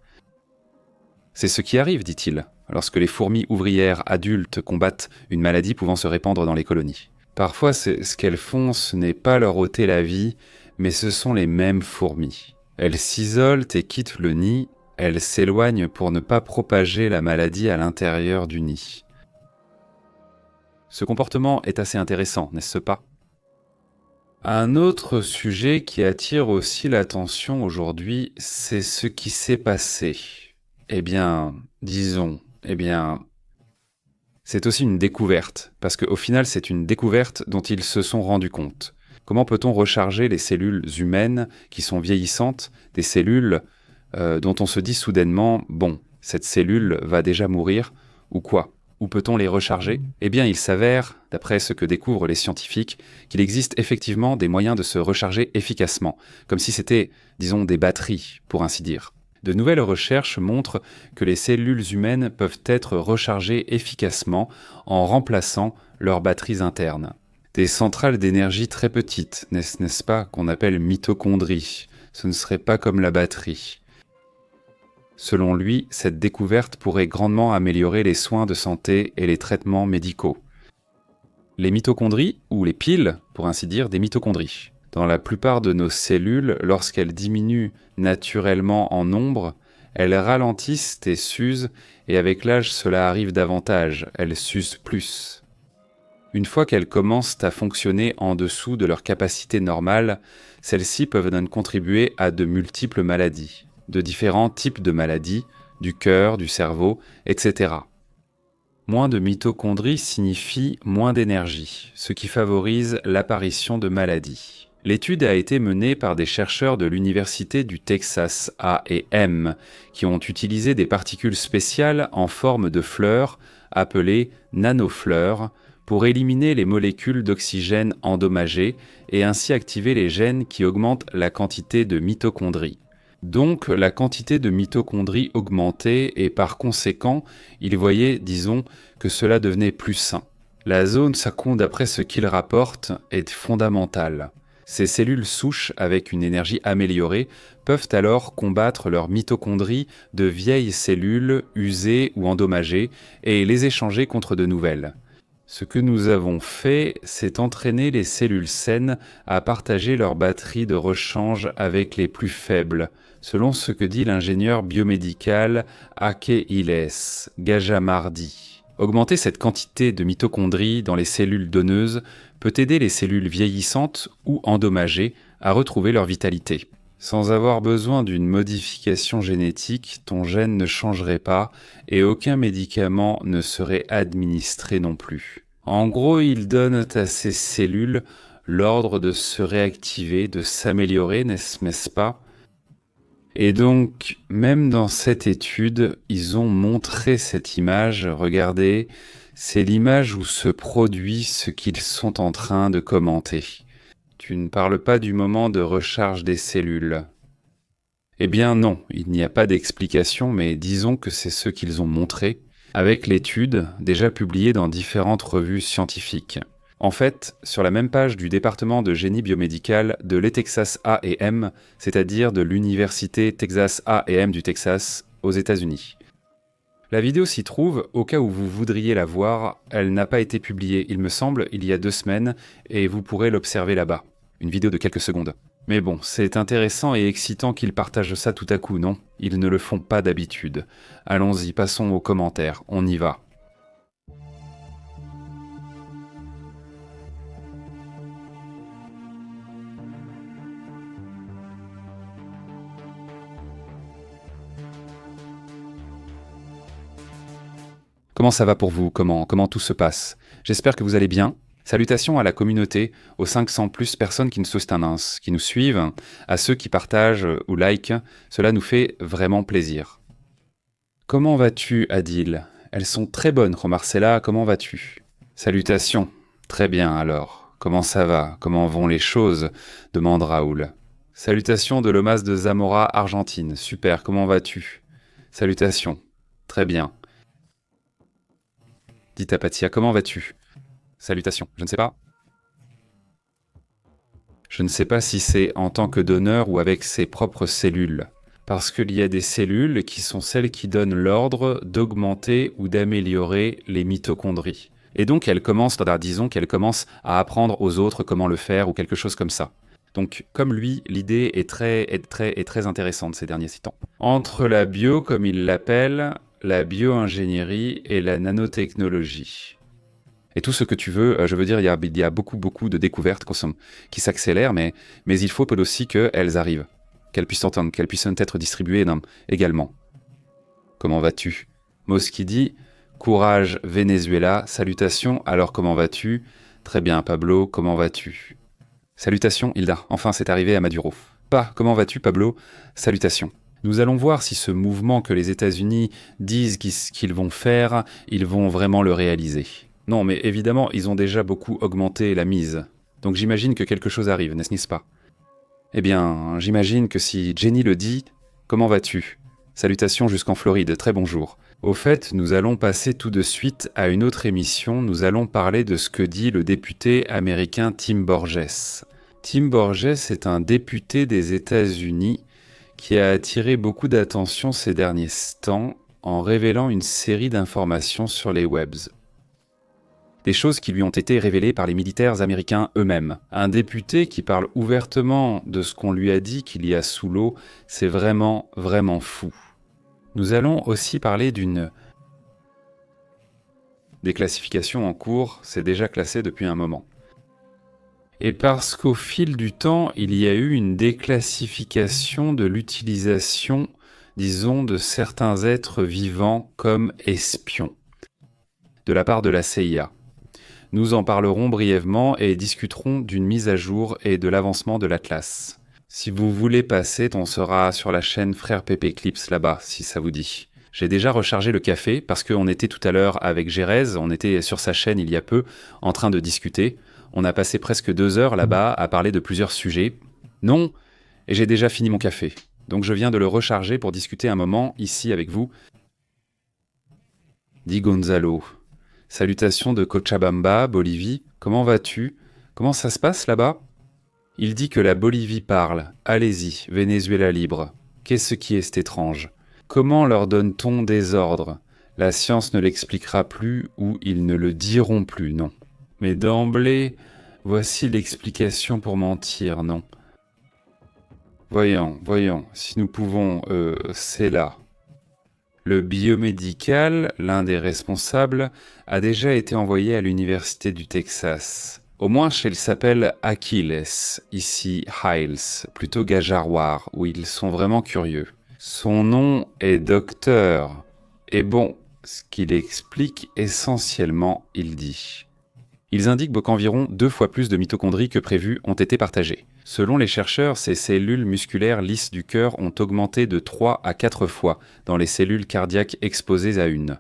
C'est ce qui arrive, dit-il, lorsque les fourmis ouvrières adultes combattent une maladie pouvant se répandre dans les colonies. Parfois, ce qu'elles font, ce n'est pas leur ôter la vie, mais ce sont les mêmes fourmis. Elles s'isolent et quittent le nid, elles s'éloignent pour ne pas propager la maladie à l'intérieur du nid. Ce comportement est assez intéressant, n'est-ce pas ? Un autre sujet qui attire aussi l'attention aujourd'hui, c'est ce qui s'est passé. C'est aussi une découverte, parce qu'au final, c'est une découverte dont ils se sont rendus compte. Comment peut-on recharger les cellules humaines qui sont vieillissantes, des cellules dont on se dit soudainement, cette cellule va déjà mourir, ou quoi ? Où peut-on les recharger ? Il s'avère, d'après ce que découvrent les scientifiques, qu'il existe effectivement des moyens de se recharger efficacement, comme si c'était, des batteries, pour ainsi dire. De nouvelles recherches montrent que les cellules humaines peuvent être rechargées efficacement en remplaçant leurs batteries internes. Des centrales d'énergie très petites, n'est-ce pas, qu'on appelle mitochondries. Ce ne serait pas comme la batterie. Selon lui, cette découverte pourrait grandement améliorer les soins de santé et les traitements médicaux. Les mitochondries, ou les piles, pour ainsi dire, des mitochondries. Dans la plupart de nos cellules, lorsqu'elles diminuent naturellement en nombre, elles ralentissent et s'usent, et avec l'âge cela arrive davantage, elles s'usent plus. Une fois qu'elles commencent à fonctionner en dessous de leur capacité normale, celles-ci peuvent donc contribuer à de multiples maladies, de différents types de maladies, du cœur, du cerveau, etc. Moins de mitochondries signifie moins d'énergie, ce qui favorise l'apparition de maladies. L'étude a été menée par des chercheurs de l'Université du Texas A&M qui ont utilisé des particules spéciales en forme de fleurs appelées nanofleurs pour éliminer les molécules d'oxygène endommagées et ainsi activer les gènes qui augmentent la quantité de mitochondries. Donc la quantité de mitochondries augmentait et par conséquent, ils voyaient, que cela devenait plus sain. La zone Sacon, d'après ce qu'ils rapportent, est fondamentale. Ces cellules souches avec une énergie améliorée peuvent alors combattre leurs mitochondries de vieilles cellules usées ou endommagées et les échanger contre de nouvelles. Ce que nous avons fait, c'est entraîner les cellules saines à partager leur batterie de rechange avec les plus faibles, selon ce que dit l'ingénieur biomédical Akehiles Gajamardi. Augmenter cette quantité de mitochondries dans les cellules donneuses peut aider les cellules vieillissantes ou endommagées à retrouver leur vitalité. Sans avoir besoin d'une modification génétique, ton gène ne changerait pas et aucun médicament ne serait administré non plus. En gros, il donne à ces cellules l'ordre de se réactiver, de s'améliorer, n'est-ce pas ? Et donc, même dans cette étude, ils ont montré cette image, regardez, c'est l'image où se produit ce qu'ils sont en train de commenter. Tu ne parles pas du moment de recharge des cellules. Eh bien non, il n'y a pas d'explication, mais disons que c'est ce qu'ils ont montré, avec l'étude déjà publiée dans différentes revues scientifiques. En fait, sur la même page du département de génie biomédical de l'E-Texas A&M, c'est-à-dire de l'université Texas A&M du Texas aux États-Unis. La vidéo s'y trouve, au cas où vous voudriez la voir, elle n'a pas été publiée, il me semble, il y a 2 semaines, et vous pourrez l'observer là-bas. Une vidéo de quelques secondes. Mais bon, c'est intéressant et excitant qu'ils partagent ça tout à coup, non? Ils ne le font pas d'habitude. Allons-y, passons aux commentaires, on y va. Comment ça va pour vous? Comment tout se passe? J'espère que vous allez bien. Salutations à la communauté, aux 500 plus personnes qui nous soutiennent, qui nous suivent, à ceux qui partagent ou like, cela nous fait vraiment plaisir. Comment vas-tu, Adil? Elles sont très bonnes, Marcella, comment vas-tu? Salutations. Très bien alors. Comment ça va? Comment vont les choses? Demande Raoul. Salutations de Lomas de Zamora, Argentine. Super, comment vas-tu? Salutations. Très bien. Dit Apatia, comment vas-tu? Salutations, je ne sais pas. Je ne sais pas si c'est en tant que donneur ou avec ses propres cellules. Parce qu'il y a des cellules qui sont celles qui donnent l'ordre d'augmenter ou d'améliorer les mitochondries. Et donc disons qu'elles commencent à apprendre aux autres comment le faire ou quelque chose comme ça. Donc, comme lui, l'idée est très intéressante ces derniers temps. Entre la bio, comme il l'appelle, la bio-ingénierie et la nanotechnologie. Et tout ce que tu veux, je veux dire, il y a beaucoup de découvertes qui s'accélèrent, mais il faut aussi qu'elles arrivent, qu'elles puissent être distribuées également. Comment vas-tu? Moski dit, courage Venezuela, salutations, alors comment vas-tu? Très bien Pablo, comment vas-tu? Salutations Hilda, enfin c'est arrivé à Maduro. Comment vas-tu Pablo? Salutations. Nous allons voir si ce mouvement que les États-Unis disent qu'ils vont faire, ils vont vraiment le réaliser. Non, mais évidemment, ils ont déjà beaucoup augmenté la mise. Donc j'imagine que quelque chose arrive, n'est-ce pas? Eh bien, j'imagine que si Jenny le dit, comment vas-tu? Salutations jusqu'en Floride, très bonjour. Au fait, nous allons passer tout de suite à une autre émission, nous allons parler de ce que dit le député américain Tim Borges. Tim Borges est un député des États-Unis qui a attiré beaucoup d'attention ces derniers temps en révélant une série d'informations sur les webs. Des choses qui lui ont été révélées par les militaires américains eux-mêmes. Un député qui parle ouvertement de ce qu'on lui a dit qu'il y a sous l'eau, c'est vraiment fou. Nous allons aussi parler d'une déclassification en cours, c'est déjà classé depuis un moment. Et parce qu'au fil du temps, il y a eu une déclassification de l'utilisation, disons, de certains êtres vivants comme espions, de la part de la CIA. Nous en parlerons brièvement et discuterons d'une mise à jour et de l'avancement de l'Atlas. Si vous voulez passer, on sera sur la chaîne Frère Pépé Clips là-bas, si ça vous dit. J'ai déjà rechargé le café parce qu'on était tout à l'heure avec Gérèse, on était sur sa chaîne il y a peu, en train de discuter. On a passé presque 2 heures là-bas à parler de plusieurs sujets. Non, et j'ai déjà fini mon café. Donc je viens de le recharger pour discuter un moment ici avec vous. Dit Gonzalo. Salutations de Cochabamba, Bolivie. Comment vas-tu? Comment ça se passe là-bas? Il dit que la Bolivie parle. Allez-y, Venezuela libre. Qu'est-ce qui est étrange? Comment leur donne-t-on des ordres? La science ne l'expliquera plus ou ils ne le diront plus, non. Mais d'emblée, voici l'explication pour mentir, non. Voyons, si nous pouvons, c'est là. Le biomédical, l'un des responsables, a déjà été envoyé à l'université du Texas. Au moins, il s'appelle Achilles, ici Hiles, plutôt Gajaroir, où ils sont vraiment curieux. Son nom est Docteur. Et bon, ce qu'il explique essentiellement, il dit. Ils indiquent qu'environ 2 fois plus de mitochondries que prévu ont été partagées. Selon les chercheurs, ces cellules musculaires lisses du cœur ont augmenté de 3 à 4 fois dans les cellules cardiaques exposées à une.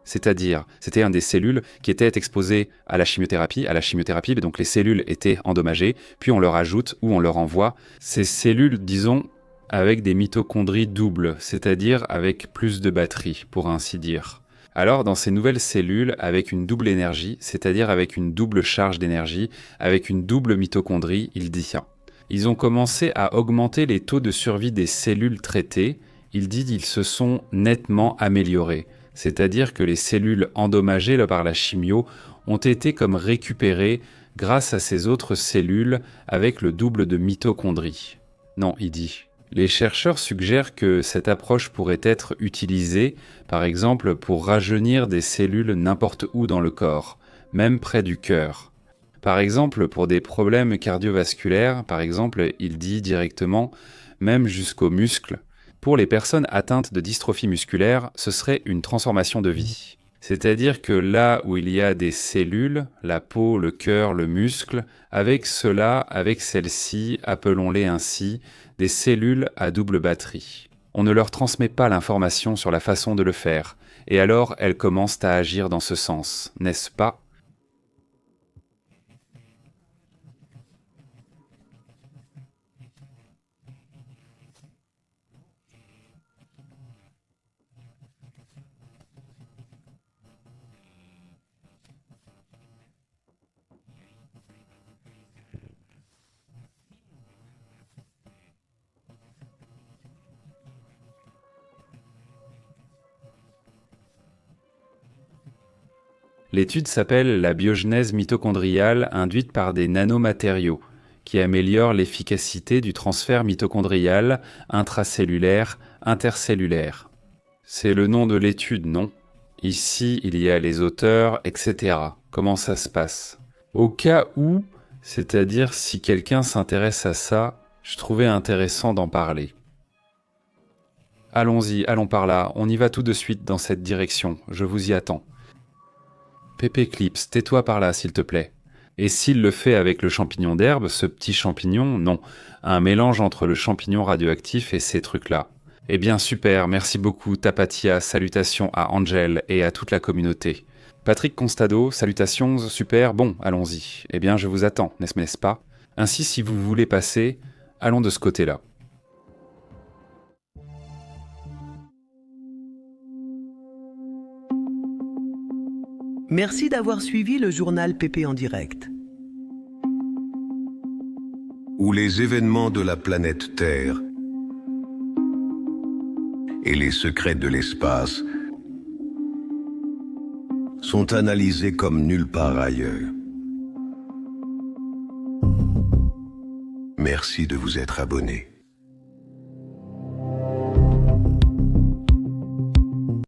C'est-à-dire, c'était une des cellules qui étaient exposées à la chimiothérapie, donc les cellules étaient endommagées, puis on leur ajoute ou on leur envoie ces cellules, disons, avec des mitochondries doubles, c'est-à-dire avec plus de batterie, pour ainsi dire. Alors, dans ces nouvelles cellules, avec une double énergie, c'est-à-dire avec une double charge d'énergie, avec une double mitochondrie, il dit ça. Ils ont commencé à augmenter les taux de survie des cellules traitées. Il dit qu'ils se sont nettement améliorés. C'est-à-dire que les cellules endommagées par la chimio ont été comme récupérées grâce à ces autres cellules avec le double de mitochondrie. Non, il dit. Les chercheurs suggèrent que cette approche pourrait être utilisée, par exemple, pour rajeunir des cellules n'importe où dans le corps, même près du cœur. Par exemple, pour des problèmes cardiovasculaires, par exemple, il dit directement, même jusqu'aux muscles. Pour les personnes atteintes de dystrophie musculaire, ce serait une transformation de vie. C'est-à-dire que là où il y a des cellules, la peau, le cœur, le muscle, avec cela, avec celles-ci, appelons-les ainsi, des cellules à double batterie. On ne leur transmet pas l'information sur la façon de le faire, et alors elles commencent à agir dans ce sens, n'est-ce pas ? L'étude s'appelle la biogenèse mitochondriale induite par des nanomatériaux, qui améliorent l'efficacité du transfert mitochondrial intracellulaire, intercellulaire. C'est le nom de l'étude, non ? Ici, il y a les auteurs, etc. Comment ça se passe ? Au cas où, c'est-à-dire si quelqu'un s'intéresse à ça, je trouvais intéressant d'en parler. Allons-y, allons par là, on y va tout de suite dans cette direction, je vous y attends. Pépé Clips, tais-toi par là, s'il te plaît. Et s'il le fait avec le champignon d'herbe, ce petit champignon, non. Un mélange entre le champignon radioactif et ces trucs-là. Eh bien super, merci beaucoup Tapatia, salutations à Angel et à toute la communauté. Patrick Constado, salutations, super, bon, allons-y. Eh bien je vous attends, n'est-ce pas ? Ainsi si vous voulez passer, allons de ce côté-là. Merci d'avoir suivi le journal PP en direct. Où les événements de la planète Terre et les secrets de l'espace sont analysés comme nulle part ailleurs. Merci de vous être abonné.